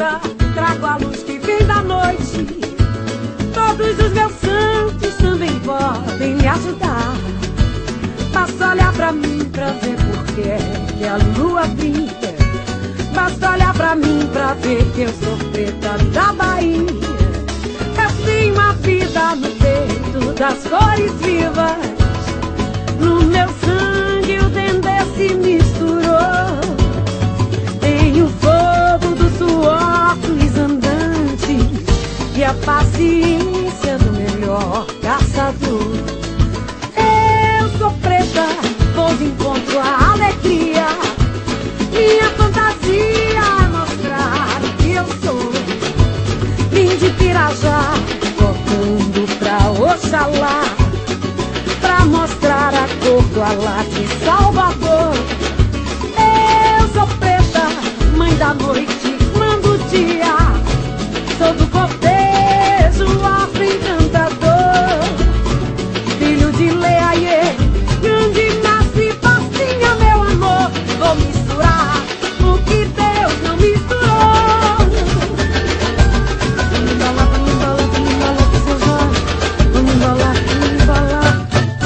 vida, trago a luz que vem da noite. Todos os meus santos também podem me ajudar. Basta olhar pra mim pra ver por que a lua brilha. Basta olhar pra mim pra ver que eu sou preta da Bahia. Eu tenho a vida no peito das cores vivas. No meu sangue o dendê se misturou. Tenho o fogo do suor dos andantes e a paciência do melhor caçador. Eu sou preta, vou de encontro à alegria. Minha fantasia é mostrar o que eu sou. Vim de Pirajá, tocando pra Oxalá, pra mostrar a cor do Alá de Salvador. Eu sou preta, mãe da noite, clã do dia. Sou do cortejo afro-encantador, filho de Leaiê, grande mestre Passinha, meu amor. Vou misturar o que Deus não misturou. Vamos embalar, vamos embalar, vamos embalar com seus olhos. Vamos embalar, vamos embalar.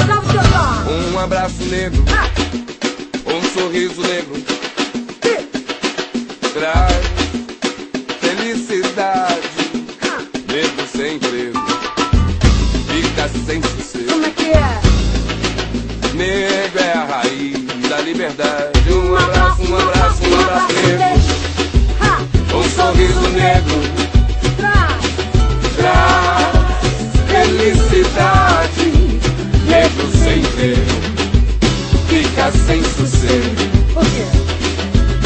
Dá o seu olho. Um abraço negro, um sorriso negro, traz felicidade. Negro sem emprego, fica sem sossego. Como é que é? Negro é a raiz da liberdade. Um abraço, um abraço, um abraço negro, um sorriso negro, traz felicidade. Negro sem emprego, fica sem sossego. Por quê?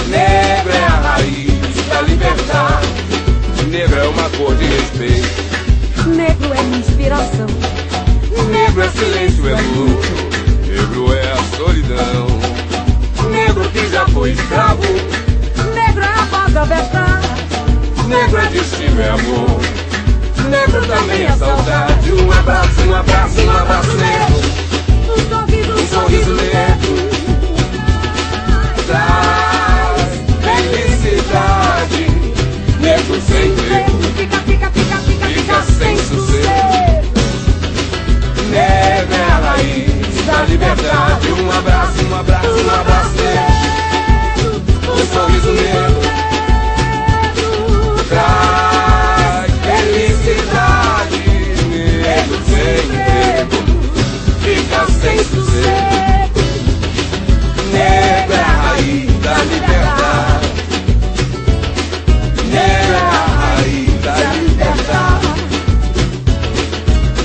Negro é a raiz da liberdade. Negro é uma cor de respeito. Negro é inspiração. Negro é silêncio, é luto. Negro é a solidão. Negro que já foi escravo. Negro é a voz da verdade. Negro é destino, é amor. Negro também é saudade. Um abraço, um abraço, um abraço negro. Um sorriso negro, traz felicidade. Negro sem emprego, fica sem sossego. Negro é a raiz da liberdade. Um abraço, um abraço, um abraço negro. Um sorriso negro, traz felicidade. Negro sem emprego, fica sem sossego. Negro é a raiz da liberdade. Negro é a raiz da liberdade.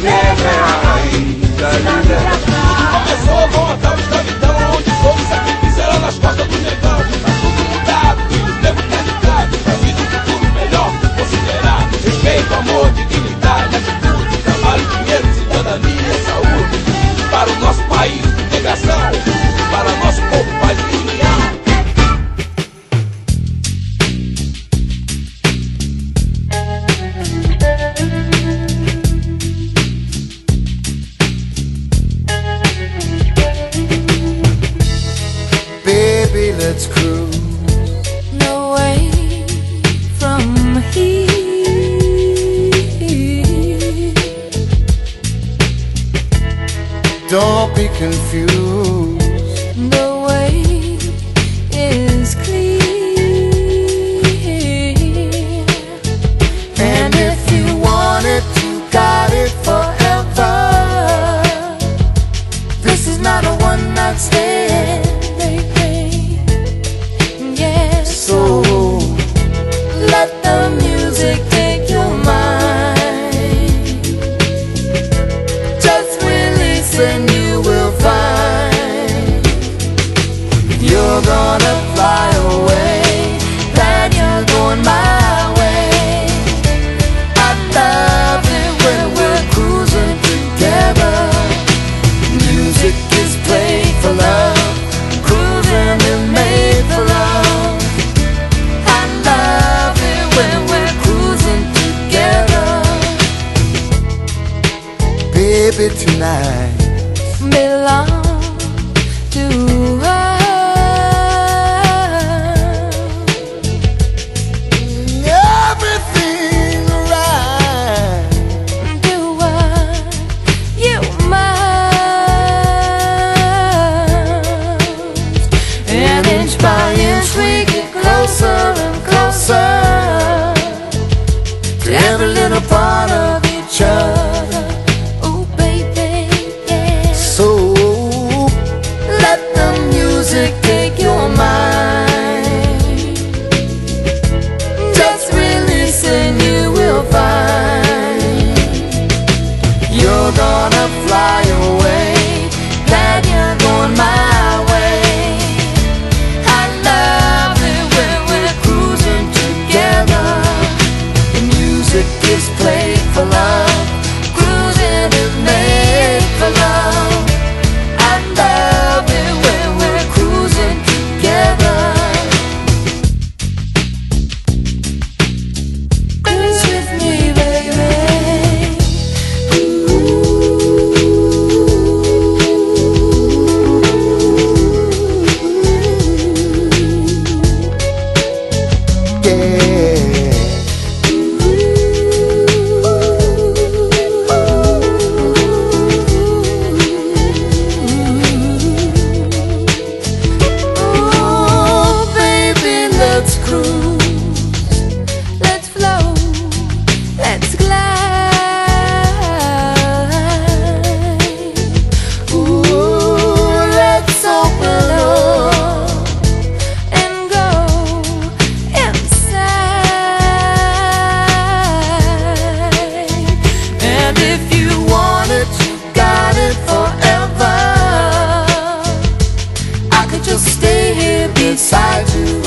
Negro é a raiz da liberdade. Começou com a tal escravidão, onde fogo e sacrifício era nas costas do negão. Tá tudo mudado e o tempo tá ditado. Pra vida um futuro melhor, considerado. Respeito, amor, dignidade, atitude, trabalho, dinheiro, cidadania, saúde. Para o nosso país, integração. Para o nosso povo, paz e união. Baby, let's cruise. No way from here. Don't be confused. The way is clear. And if you want it, you got it forever. This is not a one night stand. So let the music take your mind. Just release and you will find you're gonna fly away, that you're going my way. I love it when we're cruising together. Music is played for love, cruising is made for love. Baby, tonight belong to us. And inch by inch we get closer and closer to every little part of each other. Oh baby, yeah. So let the music take your mind. Just release and you will find you're gonna fly away. that you're going my way. I love it when we're cruising together. The music is played for love. Cruising is made for love. I love it when we're cruising together. Cruise with me, baby. Oh, baby, let's cruise. Let's flow. Let's glide. Ooh, let's open up and go inside. And if you want it, you got it forever. I could just stay here beside you.